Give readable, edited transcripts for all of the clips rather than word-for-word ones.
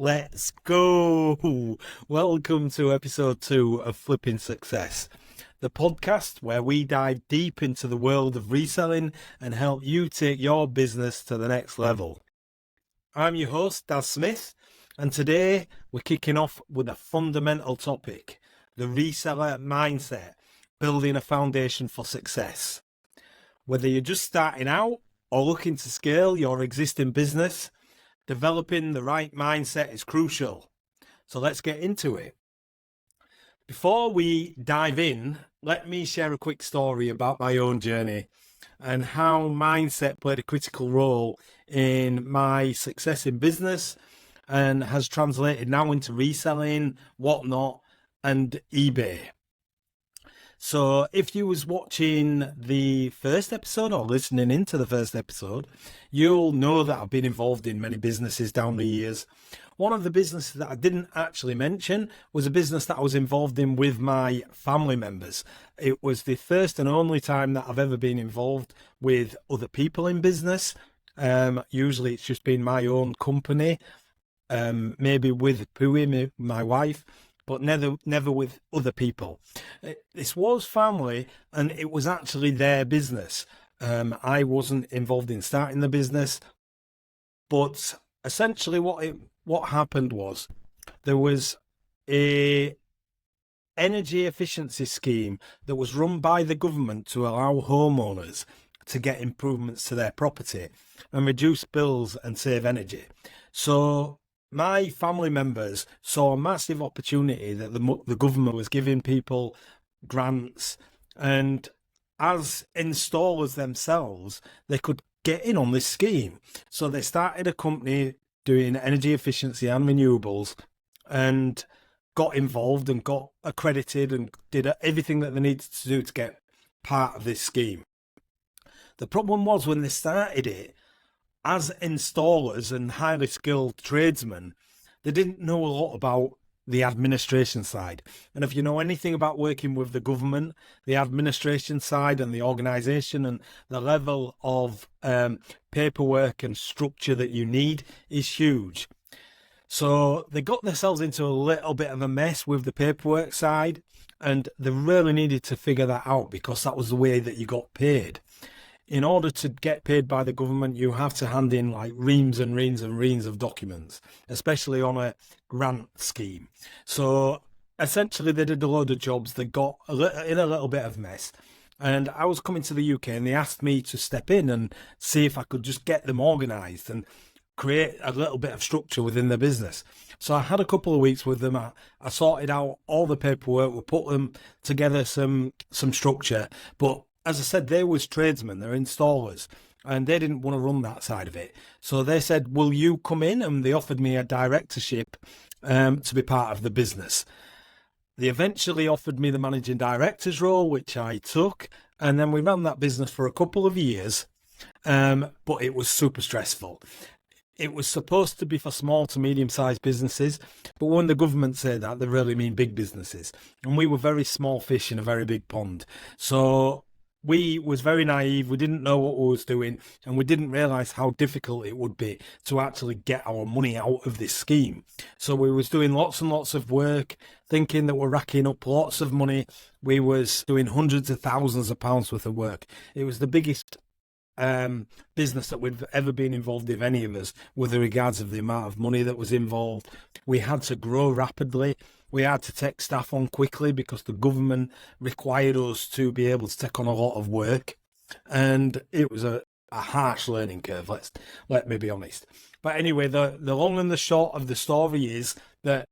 Let's go. Welcome to episode 2 of Flipping Success, the podcast where we dive deep into the world of reselling and help you take your business to the next level. I'm your host, Daz Smith, and today we're kicking off with a fundamental topic, the reseller mindset, building a foundation for success. Whether you're just starting out or looking to scale your existing business, developing the right mindset is crucial. So let's get into it. Before we dive in, let me share a quick story about my own journey and how mindset played a critical role in my success in business and has translated now into reselling, whatnot, and eBay. So if you was watching the first episode or listening into the first episode, you'll know that I've been involved in many businesses down the years. One of the businesses that I didn't actually mention was a business that I was involved in with my family members. It was the first and only time that I've ever been involved with other people in business. Usually it's just been my own company, maybe with Pui, my wife, but never with other people. This was family, and it was actually their business. I wasn't involved in starting the business, but essentially what happened was there was a energy efficiency scheme that was run by the government to allow homeowners to get improvements to their property and reduce bills and save energy. So my family members saw a massive opportunity that the government was giving people grants, and as installers themselves, they could get in on this scheme. So they started a company doing energy efficiency and renewables and got involved and got accredited and did everything that they needed to do to get part of this scheme. The problem was when they started it, as installers and highly skilled tradesmen, they didn't know a lot about the administration side. And if you know anything about working with the government, the administration side and the organisation and the level of paperwork and structure that you need is huge. So they got themselves into a little bit of a mess with the paperwork side, and they really needed to figure that out because that was the way that you got paid. In order to get paid by the government, you have to hand in like reams and reams and reams of documents, especially on a grant scheme. So essentially they did a load of jobs that got in a little bit of mess. And I was coming to the UK and they asked me to step in and see if I could just get them organised and create a little bit of structure within the business. So I had a couple of weeks with them. I sorted out all the paperwork, we put them together some structure, but as I said, they was tradesmen, they're installers, and they didn't want to run that side of it. So they said, will you come in? And they offered me a directorship to be part of the business. They eventually offered me the managing director's role, which I took. And then we ran that business for a couple of years, but it was super stressful. It was supposed to be for small to medium-sized businesses, but when the government say that, they really mean big businesses. And we were very small fish in a very big pond. So we was very naive, we didn't know what we was doing, and we didn't realise how difficult it would be to actually get our money out of this scheme. So we was doing lots and lots of work, thinking that we're racking up lots of money. We was doing hundreds of thousands of pounds worth of work. It was the biggest business that we've ever been involved in, any of us, with regards of the amount of money that was involved. We had to grow rapidly. We had to take staff on quickly because the government required us to be able to take on a lot of work. And it was a harsh learning curve, let me be honest. But anyway, the long and the short of the story is that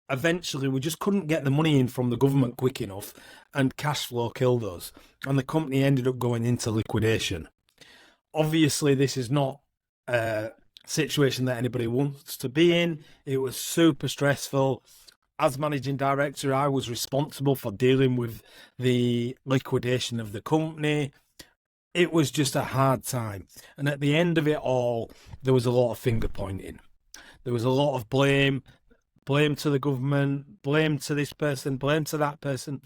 eventually we just couldn't get the money in from the government quick enough, and cash flow killed us. And the company ended up going into liquidation. Obviously, this is not a situation that anybody wants to be in. It was super stressful. As managing director, I was responsible for dealing with the liquidation of the company. It was just a hard time. And at the end of it all, there was a lot of finger pointing. There was a lot of blame to the government, blame to this person, blame to that person,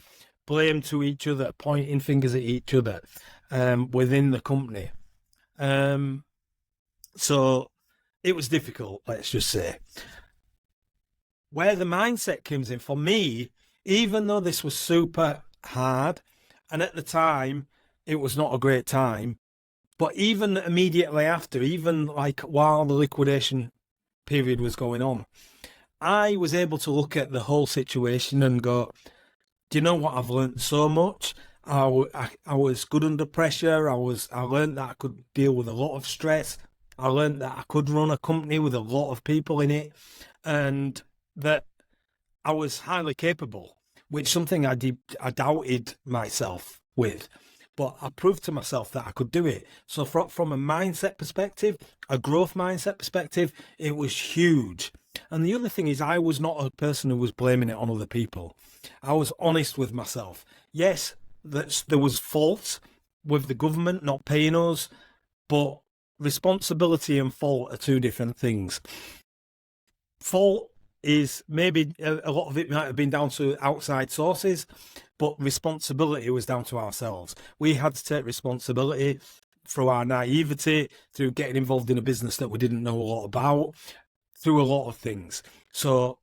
blame to each other, pointing fingers at each other within the company. So it was difficult, let's just say. where the mindset comes in for me, even though this was super hard, and at the time it was not a great time, but even immediately after, even like while the liquidation period was going on, I was able to look at the whole situation and go, do you know what? I've learned so much. I was good under pressure. I learned that I could deal with a lot of stress. I learned that I could run a company with a lot of people in it, and that I was highly capable, which something I doubted myself with. But I proved to myself that I could do it. So from a mindset perspective, a growth mindset perspective, it was huge. And the other thing is, I was not a person who was blaming it on other people. I was honest with myself. Yes, there was fault with the government not paying us, but responsibility and fault are two different things. Fault is maybe a lot of it might have been down to outside sources, but responsibility was down to ourselves. We had to take responsibility through our naivety, through getting involved in a business that we didn't know a lot about, through a lot of things. So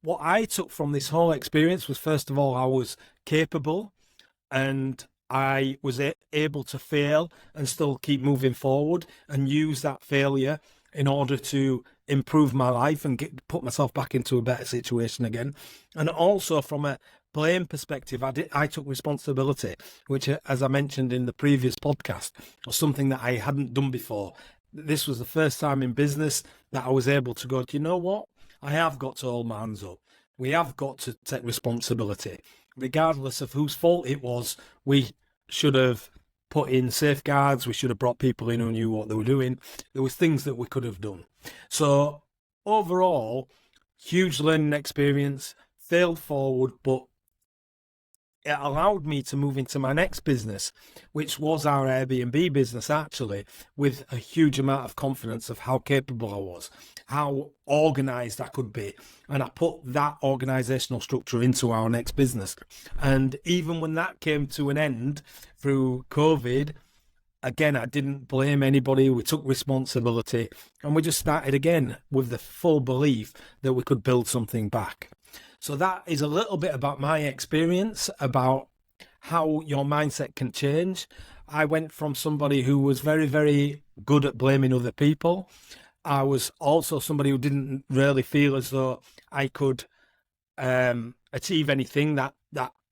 what I took from this whole experience was, first of all, I was capable and I was able to fail and still keep moving forward and use that failure in order to improve my life and put myself back into a better situation again. And also from a blame perspective, I took responsibility, which, as I mentioned in the previous podcast, was something that I hadn't done before. This was the first time in business that I was able to go, do you know what? I have got to hold my hands up. We have got to take responsibility. Regardless of whose fault it was, we should have put in safeguards. We should have brought people in who knew what they were doing. There was things that we could have done. So overall, huge learning experience, failed forward, but it allowed me to move into my next business, which was our Airbnb business, actually, with a huge amount of confidence of how capable I was, how organized I could be. And I put that organizational structure into our next business. And even when that came to an end through COVID, again, I didn't blame anybody. We took responsibility and we just started again with the full belief that we could build something back. So that is a little bit about my experience about how your mindset can change. I went from somebody who was very, very good at blaming other people. I was also somebody who didn't really feel as though I could achieve anything, that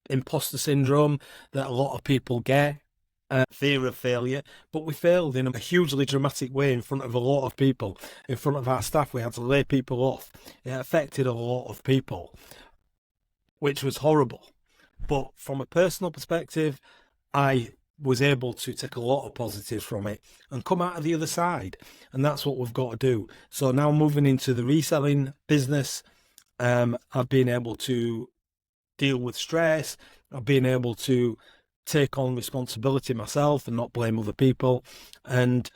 imposter syndrome that a lot of people get, fear of failure. But we failed in a hugely dramatic way in front of a lot of people, in front of our staff. We had to lay people off. It affected a lot of people, which was horrible. But from a personal perspective, I was able to take a lot of positives from it and come out of the other side. And that's what we've got to do. So now moving into the reselling business, I've been able to deal with stress. I've been able to take on responsibility myself and not blame other people. And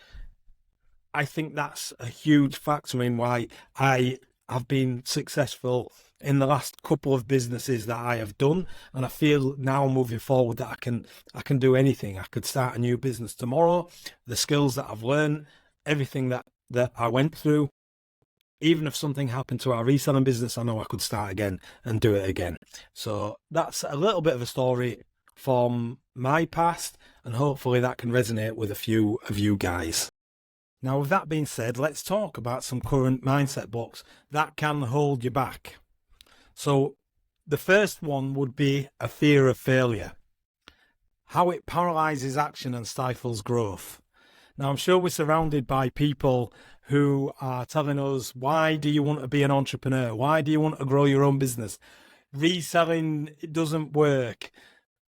I think that's a huge factor in why I have been successful in the last couple of businesses that I have done. And I feel now moving forward that I can do anything. I could start a new business tomorrow. The skills that I've learned, everything that I went through, even if something happened to our reselling business, I know I could start again and do it again. So that's a little bit of a story from my past, and hopefully that can resonate with a few of you guys. Now, with that being said, let's talk about some current mindset blocks that can hold you back. So the first one would be a fear of failure, how it paralyzes action and stifles growth. Now, I'm sure we're surrounded by people who are telling us, why do you want to be an entrepreneur? Why do you want to grow your own business? Reselling, it doesn't work.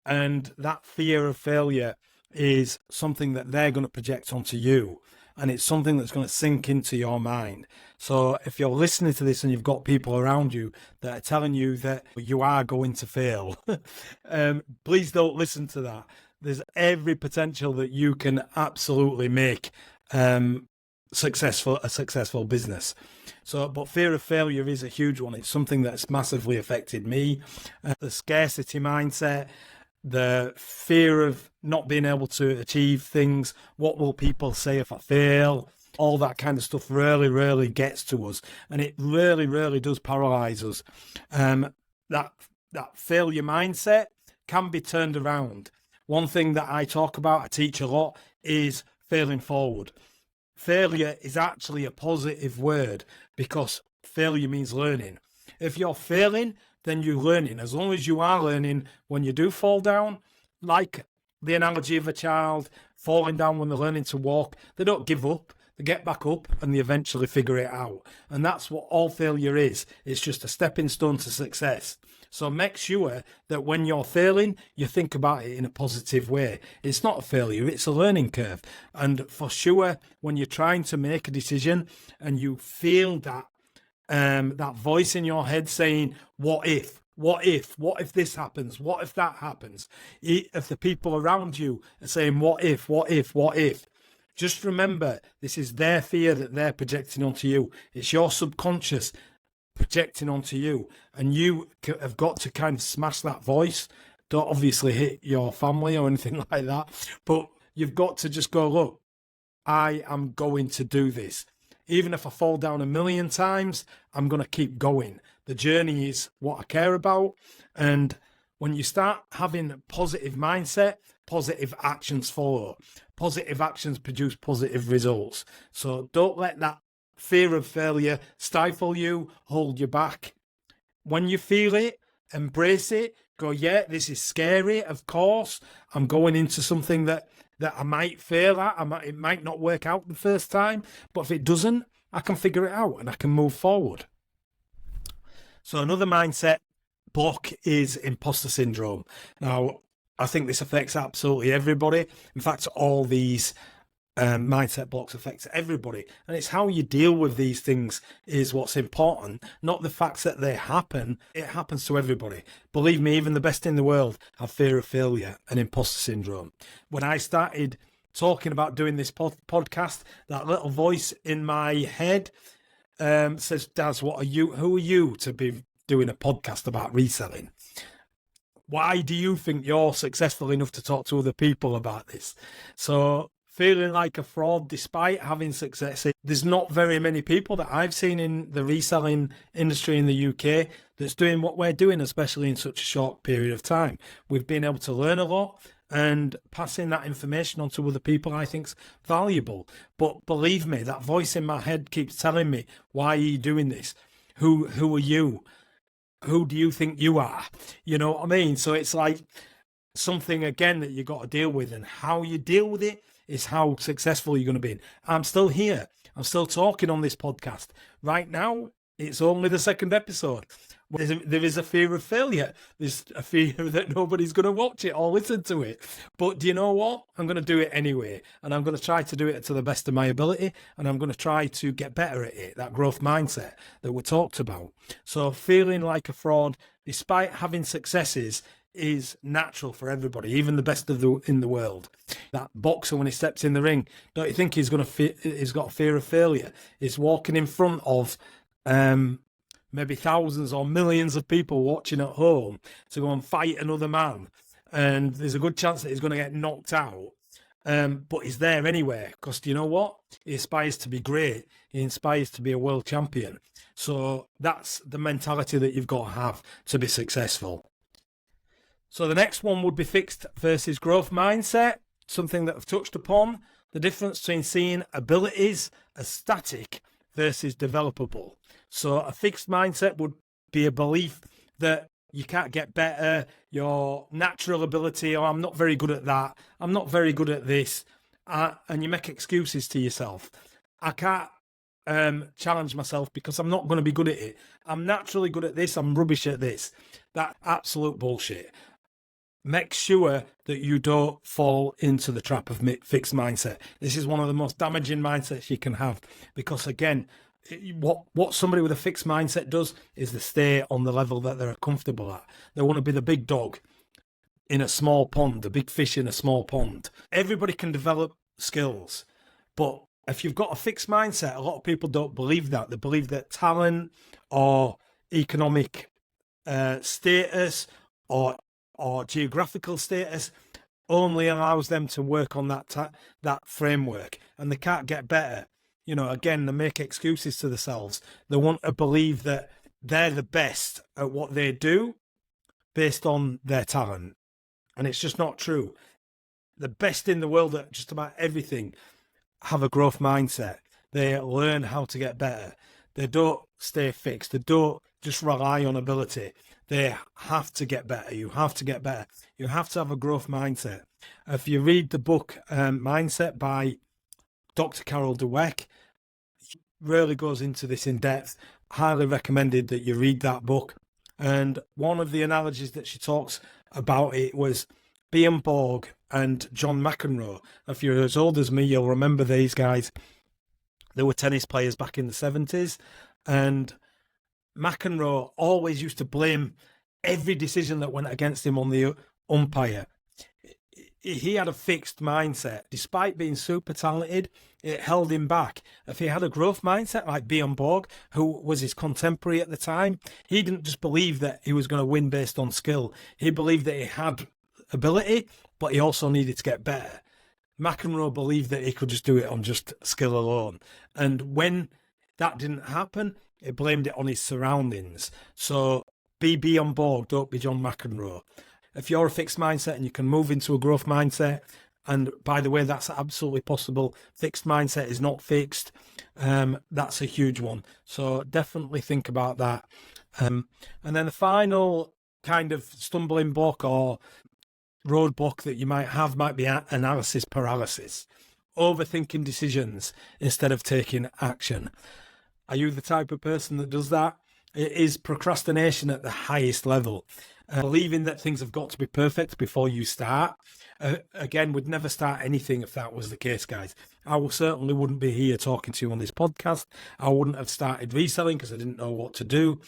And that fear of failure is something that they're going to project onto you. And it's something that's going to sink into your mind. So if you're listening to this and you've got people around you that are telling you that you are going to fail, please don't listen to that. There's every potential that you can absolutely make a successful business. So, but fear of failure is a huge one. It's something that's massively affected me. The scarcity mindset, the fear of not being able to achieve things. What will people say if I fail? all that kind of stuff really gets to us, and it really does paralyze us. That failure mindset can be turned around. One thing that I talk about, I teach a lot, is failing forward. Failure is actually a positive word because failure means learning. If you're failing, then you're learning. As long as you are learning, when you do fall down, like the analogy of a child falling down when they're learning to walk, they don't give up. They get back up and they eventually figure it out. And that's what all failure is. It's just a stepping stone to success. So make sure that when you're failing, you think about it in a positive way. It's not a failure, it's a learning curve. And for sure, when you're trying to make a decision and you feel that that voice in your head saying, what if this happens? What if that happens? If the people around you are saying, what if? Just remember, this is their fear that they're projecting onto you. It's your subconscious projecting onto you, and you have got to kind of smash that voice. Don't obviously hit your family or anything like that, but you've got to just go, look, I am going to do this. Even if I fall down 1,000,000 times, I'm going to keep going. The journey is what I care about. And when you start having a positive mindset, positive actions follow. Positive actions produce positive results. So don't let that fear of failure stifle you, hold you back. When you feel it, embrace it. Go, yeah, this is scary, of course. I'm going into something that I might fail at. It might not work out the first time, but if it doesn't, I can figure it out and I can move forward. So another mindset block is imposter syndrome. Now, I think this affects absolutely everybody. In fact, all these mindset blocks affect everybody, and it's how you deal with these things is what's important, not the fact that they happen. It happens to everybody. Believe me, even the best in the world have fear of failure and imposter syndrome. When I started talking about doing this podcast, that little voice in my head says, Daz, who are you to be doing a podcast about reselling? Why do you think you're successful enough to talk to other people about this? So feeling like a fraud despite having success. There's not very many people that I've seen in the reselling industry in the UK that's doing what we're doing, especially in such a short period of time. We've been able to learn a lot, and passing that information on to other people I think's valuable. But believe me, that voice in my head keeps telling me, why are you doing this? Who are you? Who do you think you are? You know what I mean? So it's like something, again, that you got to deal with, and how you deal with it is how successful you're going to be. I'm still here. I'm still talking on this podcast. Right now, it's only the second episode. There is a fear of failure. There's a fear that nobody's going to watch it or listen to it. But do you know what? I'm going to do it anyway. And I'm going to try to do it to the best of my ability. And I'm going to try to get better at it. That growth mindset that we talked about. So feeling like a fraud, despite having successes, is natural for everybody, even the best in the world. That boxer, when he steps in the ring, don't you think he's got a fear of failure? He's walking in front of maybe thousands or millions of people watching at home to go and fight another man, and there's a good chance that he's going to get knocked out. But he's there anyway, because do you know what? He aspires to be great. He aspires to be a world champion. So that's the mentality that you've got to have to be successful. So the next one would be fixed versus growth mindset, something that I've touched upon, the difference between seeing abilities as static versus developable. So a fixed mindset would be a belief that you can't get better, your natural ability, or I'm not very good at that, I'm not very good at this, and you make excuses to yourself. I can't challenge myself because I'm not going to be good at it. I'm naturally good at this, I'm rubbish at this. That's absolute bullshit. Make sure that you don't fall into the trap of fixed mindset. This is one of the most damaging mindsets you can have, because again, what somebody with a fixed mindset does is they stay on the level that they're comfortable at. They want to be the big dog in a small pond, the big fish in a small pond. Everybody can develop skills, but if you've got a fixed mindset, a lot of people don't believe that. They believe that talent or economic status or geographical status only allows them to work on that framework, and they can't get better. Again, they make excuses to themselves. They want to believe that they're the best at what they do based on their talent. And it's just not true. The best in the world at just about everything have a growth mindset. They learn how to get better. They don't stay fixed. They don't just rely on ability. They have to get better. You have to get better. You have to have a growth mindset. If you read the book Mindset by Dr. Carol Dweck, really goes into this in depth. Highly recommended that you read that book. And one of the analogies that she talks about it was Bjorn Borg and John McEnroe. If you're as old as me, you'll remember these guys. They were tennis players back in the 70s. And McEnroe always used to blame every decision that went against him on the umpire. He had a fixed mindset. Despite being super talented, it held him back. If he had a growth mindset like Bjorn Borg, who was his contemporary at the time, he didn't just believe that he was going to win based on skill. He believed that he had ability, but he also needed to get better. McEnroe believed that he could just do it on just skill alone. And when that didn't happen, he blamed it on his surroundings. So be Bjorn Borg, don't be John McEnroe. If you're a fixed mindset and you can move into a growth mindset, and by the way, that's absolutely possible. Fixed mindset is not fixed. That's a huge one. So definitely think about that. And then the final kind of stumbling block or roadblock that you might have might be analysis paralysis. Overthinking decisions instead of taking action. Are you the type of person that does that? It is procrastination at the highest level. Believing that things have got to be perfect before you start. Again, would never start anything if that was the case, guys. I certainly wouldn't be here talking to you on this podcast. I wouldn't have started reselling because I didn't know what to do.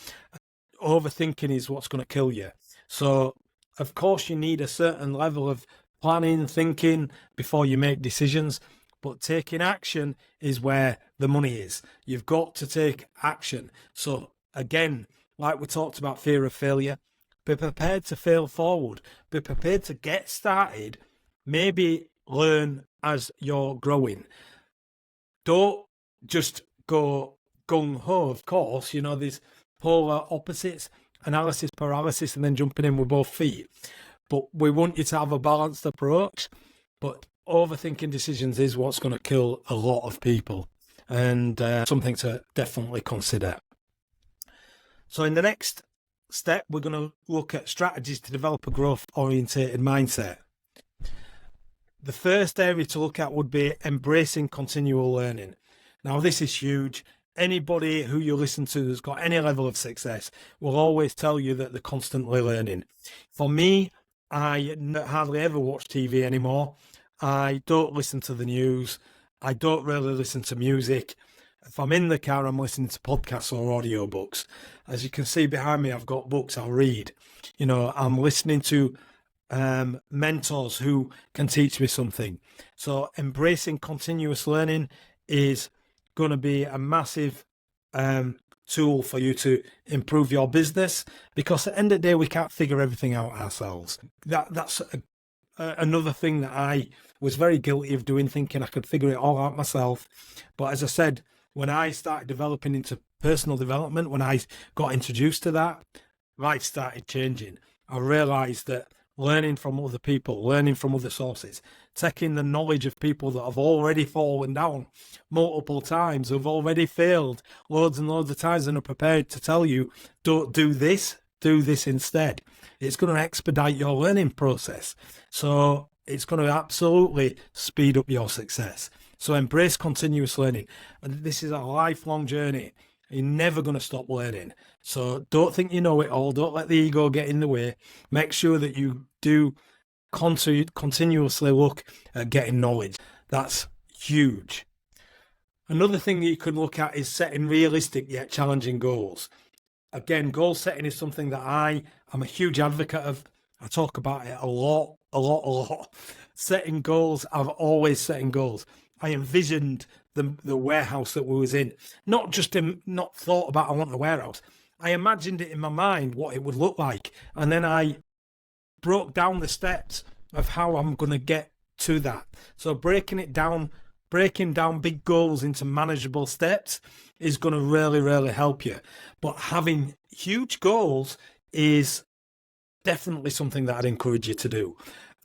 Overthinking is what's going to kill you. So, of course, you need a certain level of planning, thinking before you make decisions. But taking action is where the money is. You've got to take action. So, again, like we talked about fear of failure, be prepared to fail forward. Be prepared to get started. Maybe learn as you're growing. Don't just go gung-ho, of course. There's polar opposites, analysis paralysis, and then jumping in with both feet. But we want you to have a balanced approach. But overthinking decisions is what's going to kill a lot of people. And something to definitely consider. So in the next step, we're going to look at strategies to develop a growth-orientated mindset. The first area to look at would be embracing continual learning. Now, this is huge. Anybody who you listen to that's got any level of success will always tell you that they're constantly learning. For me, I hardly ever watch TV anymore. I don't listen to the news. I don't really listen to music. If I'm in the car, I'm listening to podcasts or audiobooks. As you can see behind me, I've got books I'll read. I'm listening to mentors who can teach me something. So embracing continuous learning is going to be a massive tool for you to improve your business, because at the end of the day, we can't figure everything out ourselves. That's another thing that I was very guilty of doing, thinking I could figure it all out myself. But as I said, when I started developing into personal development, when I got introduced to that, life started changing. I realized that learning from other people, learning from other sources, taking the knowledge of people that have already fallen down multiple times, who've already failed loads and loads of times and are prepared to tell you, don't do this instead. It's going to expedite your learning process. So it's going to absolutely speed up your success. So embrace continuous learning. And this is a lifelong journey. You're never going to stop learning. So don't think you know it all. Don't let the ego get in the way. Make sure that you do continuously look at getting knowledge. That's huge. Another thing that you can look at is setting realistic yet challenging goals. Again, goal setting is something that I am a huge advocate of. I talk about it a lot. Setting goals, I've always setting goals. I envisioned the warehouse that we was in. Not thought about I want the warehouse. I imagined it in my mind what it would look like. And then I broke down the steps of how I'm going to get to that. So breaking it down breaking down big goals into manageable steps is going to really, really help you. But having huge goals is definitely something that I'd encourage you to do.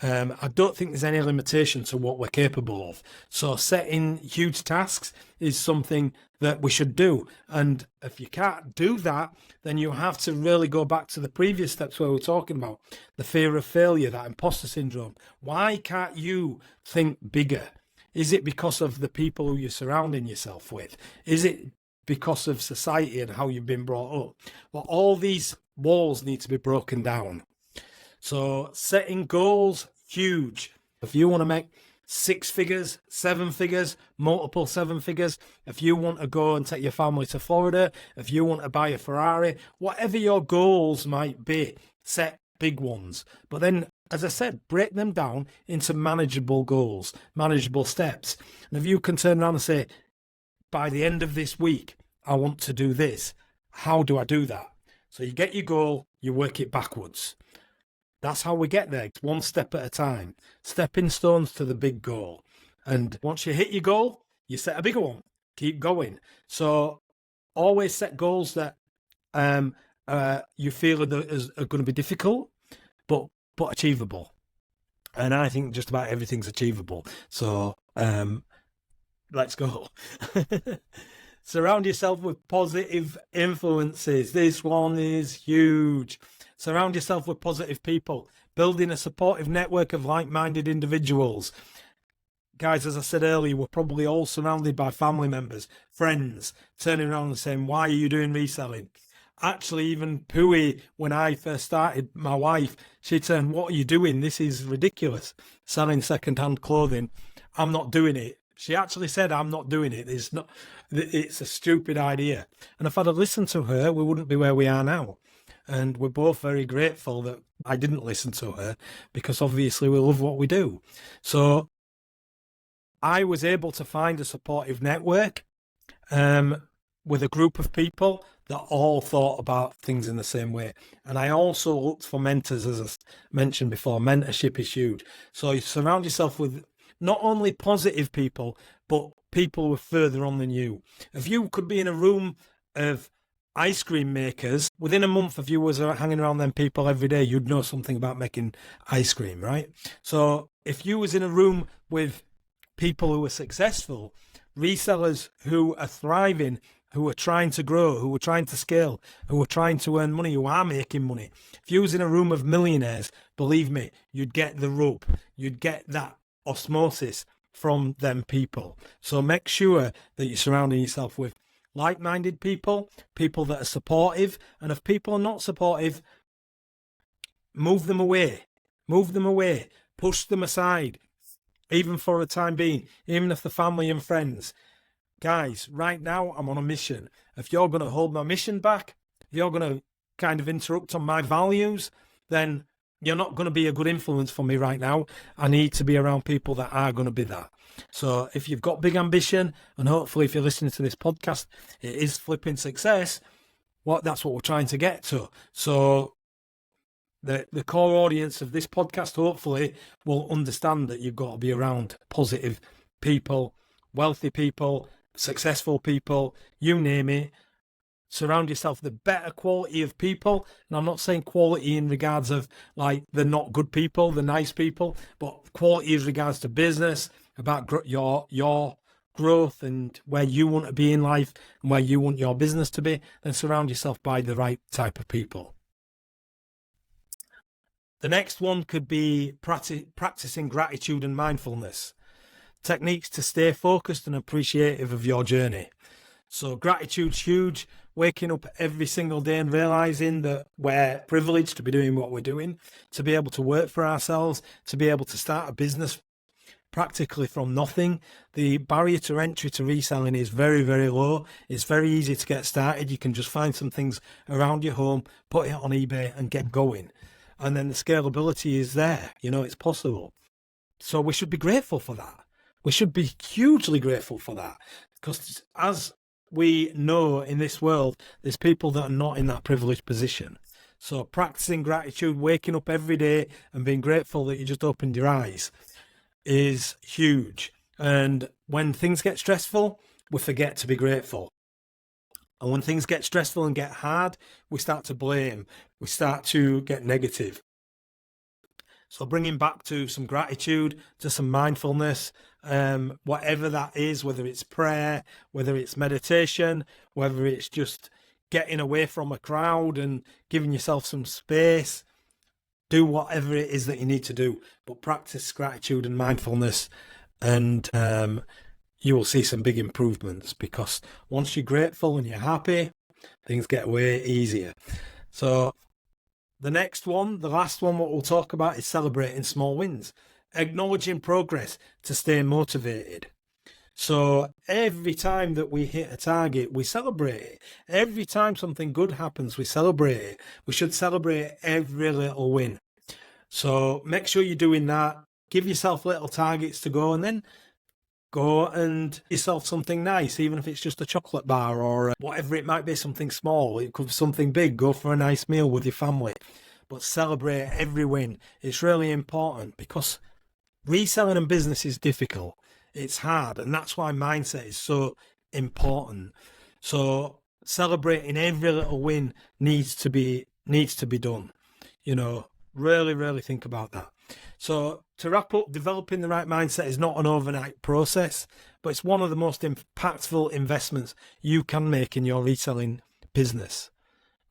I don't think there's any limitation to what we're capable of. So setting huge tasks is something that we should do. And if you can't do that, then you have to really go back to the previous steps where we're talking about the fear of failure, that imposter syndrome. Why can't you think bigger? Is it because of the people who you're surrounding yourself with? Is it because of society and how you've been brought up? Well, all these walls need to be broken down. So setting goals, huge. If you want to make 6 figures, 7 figures, multiple 7 figures, if you want to go and take your family to Florida, if you want to buy a Ferrari, whatever your goals might be, set big ones. But then, as I said, break them down into manageable goals, manageable steps. And if you can turn around and say, by the end of this week, I want to do this. How do I do that? So you get your goal, you work it backwards. That's how we get there. It's one step at a time. Stepping stones to the big goal. And once you hit your goal, you set a bigger one. Keep going. So always set goals that you feel are going to be difficult, but achievable. And I think just about everything's achievable. So let's go. Surround yourself with positive influences. This one is huge. Surround yourself with positive people. Building a supportive network of like-minded individuals. Guys, as I said earlier, we're probably all surrounded by family members, friends, turning around and saying, why are you doing reselling? Actually, even Pooey, when I first started, my wife, she turned, what are you doing? This is ridiculous. Selling second-hand clothing. I'm not doing it. She actually said, I'm not doing it. It's a stupid idea. And if I'd have listened to her, we wouldn't be where we are now. And we're both very grateful that I didn't listen to her, because obviously we love what we do. So I was able to find a supportive network with a group of people that all thought about things in the same way. And I also looked for mentors, as I mentioned before. Mentorship is huge. So you surround yourself with not only positive people, but people who are further on than you. If you could be in a room of ice cream makers, within a month, if you was hanging around them people every day, you'd know something about making ice cream, right? So if you was in a room with people who are successful, resellers who are thriving, who are trying to grow, who are trying to scale, who are trying to earn money, who are making money, if you was in a room of millionaires, believe me, you'd get the rub, you'd get that osmosis from them people. So make sure that you're surrounding yourself with like-minded people, people that are supportive, and if people are not supportive, move them away, push them aside, even for a time being, even if they're family and friends. Guys, right now I'm on a mission. If you're going to hold my mission back, if you're going to kind of interrupt on my values, then you're not going to be a good influence for me right now. I need to be around people that are going to be that. So if you've got big ambition, and hopefully if you're listening to this podcast, it is flipping success, that's what we're trying to get to. So the core audience of this podcast hopefully will understand that you've got to be around positive people, wealthy people, successful people, you name it. Surround yourself with the better quality of people. And I'm not saying quality in regards of like the not good people, the nice people, but quality as regards to business, about your growth and where you want to be in life and where you want your business to be. Then surround yourself by the right type of people. The next one could be practicing gratitude and mindfulness. Techniques to stay focused and appreciative of your journey. So gratitude's huge. Waking up every single day and realizing that we're privileged to be doing what we're doing, to be able to work for ourselves, to be able to start a business practically from nothing. The barrier to entry to reselling is very, very low. It's very easy to get started. You can just find some things around your home, put it on eBay and get going. And then the scalability is there. It's possible. So we should be grateful for that. We should be hugely grateful for that, because as we know in this world, there's people that are not in that privileged position. So practicing gratitude, waking up every day and being grateful that you just opened your eyes is huge. And when things get stressful, we forget to be grateful. And when things get stressful and get hard, we start to blame. We start to get negative. So bringing back to some gratitude, to some mindfulness, whatever that is, whether it's prayer, whether it's meditation, whether it's just getting away from a crowd and giving yourself some space, do whatever it is that you need to do, but practice gratitude and mindfulness, and you will see some big improvements, because once you're grateful and you're happy, things get way easier. So the next one, the last one, what we'll talk about is celebrating small wins, acknowledging progress to stay motivated. So every time that we hit a target, we celebrate it. Every time something good happens, we celebrate it. We should celebrate every little win. So make sure you're doing that. Give yourself little targets to go, and then go and yourself something nice, even if it's just a chocolate bar or whatever it might be, something small. It could be something big. Go for a nice meal with your family. But celebrate every win. It's really important, because reselling and business is difficult. It's hard, and that's why mindset is so important. So celebrating every little win needs to be done. Really think about that. So to wrap up, developing the right mindset is not an overnight process, but it's one of the most impactful investments you can make in your reselling business.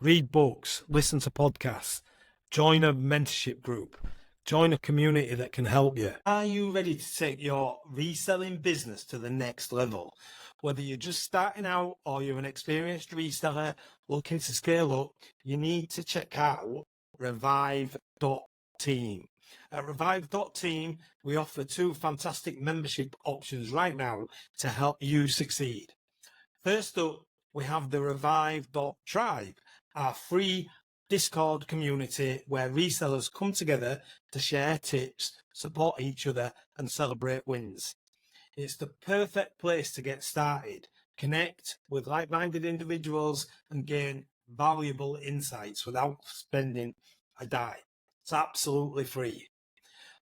Read books, listen to podcasts, join a mentorship group, join a community that can help you. Are you ready to take your reselling business to the next level? Whether you're just starting out or you're an experienced reseller looking to scale up, you need to check out revive.team. At revive.team, we offer 2 fantastic membership options right now to help you succeed. First up, we have the revive.tribe, our free Discord community where resellers come together to share tips, support each other, and celebrate wins. It's the perfect place to get started, connect with like-minded individuals, and gain valuable insights without spending a dime. It's absolutely free.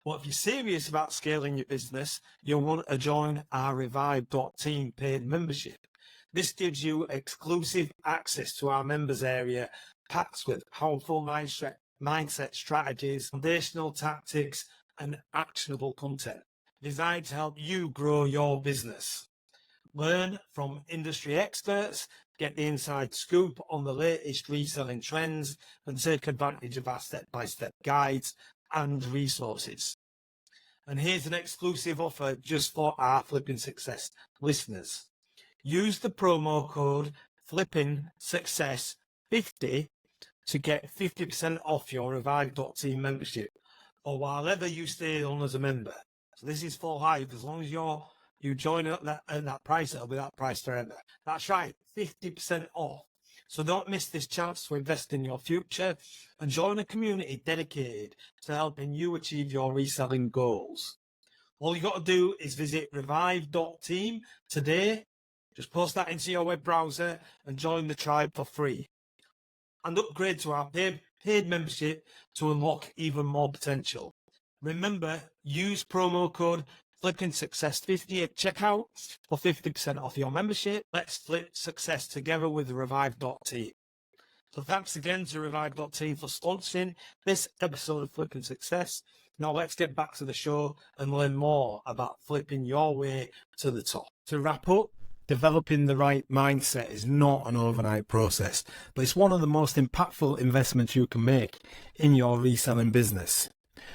But if you're serious about scaling your business, you'll want to join our revive.team paid membership. This gives you exclusive access to our members area, packed with powerful mindset strategies, foundational tactics, and actionable content designed to help you grow your business. Learn from industry experts, get the inside scoop on the latest reselling trends, and take advantage of our step-by-step guides and resources. And here's an exclusive offer just for our Flipping Success listeners. Use the promo code FlippingSuccess50 to get 50% off your revive.team membership, or while ever you stay on as a member. So this is for life. As long as you join at that price, it'll be that price forever. That's right, 50% off. So don't miss this chance to invest in your future and join a community dedicated to helping you achieve your reselling goals. All you got to do is visit revive.team today. Just post that into your web browser and join the tribe for free. And upgrade to our paid membership to unlock even more potential. Remember, use promo code FlippingSuccess50 at checkout for 50% off your membership. Let's flip success together with Revive.team. So thanks again to Revive.team for sponsoring this episode of Flipping Success. Now let's get back to the show and learn more about flipping your way to the top. To wrap up, developing the right mindset is not an overnight process, but it's one of the most impactful investments you can make in your reselling business.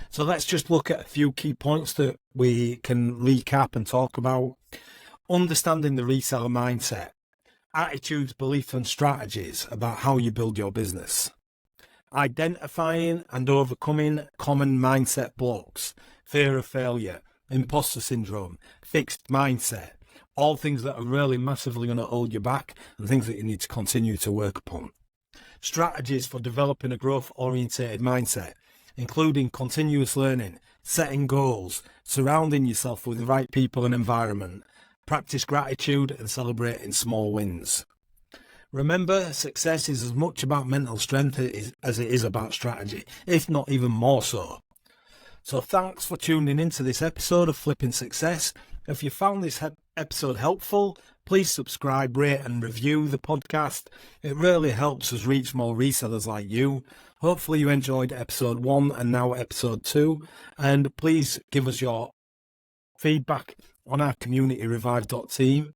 So let's just look at a few key points that we can recap and talk about. Understanding the reseller mindset, attitudes, beliefs, and strategies about how you build your business. Identifying and overcoming common mindset blocks, fear of failure, imposter syndrome, fixed mindset, all things that are really massively going to hold you back and things that you need to continue to work upon. Strategies for developing a growth-oriented mindset, including continuous learning, setting goals, surrounding yourself with the right people and environment, practice gratitude and celebrating small wins. Remember, success is as much about mental strength as it is about strategy, if not even more so. So thanks for tuning into this episode of Flipping Success. If you found this episode helpful, please subscribe, rate and review the podcast. It really helps us reach more resellers like you. Hopefully you enjoyed episode 1 and now episode 2. And please give us your feedback on our community revive.team.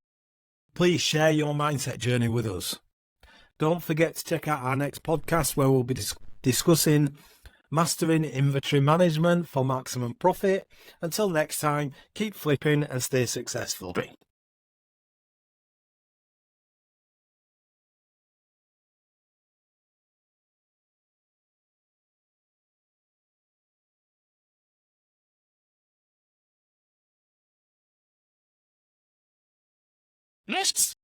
Please share your mindset journey with us. Don't forget to check out our next podcast where we'll be discussing mastering inventory management for maximum profit. Until next time, keep flipping and stay successful. Yes.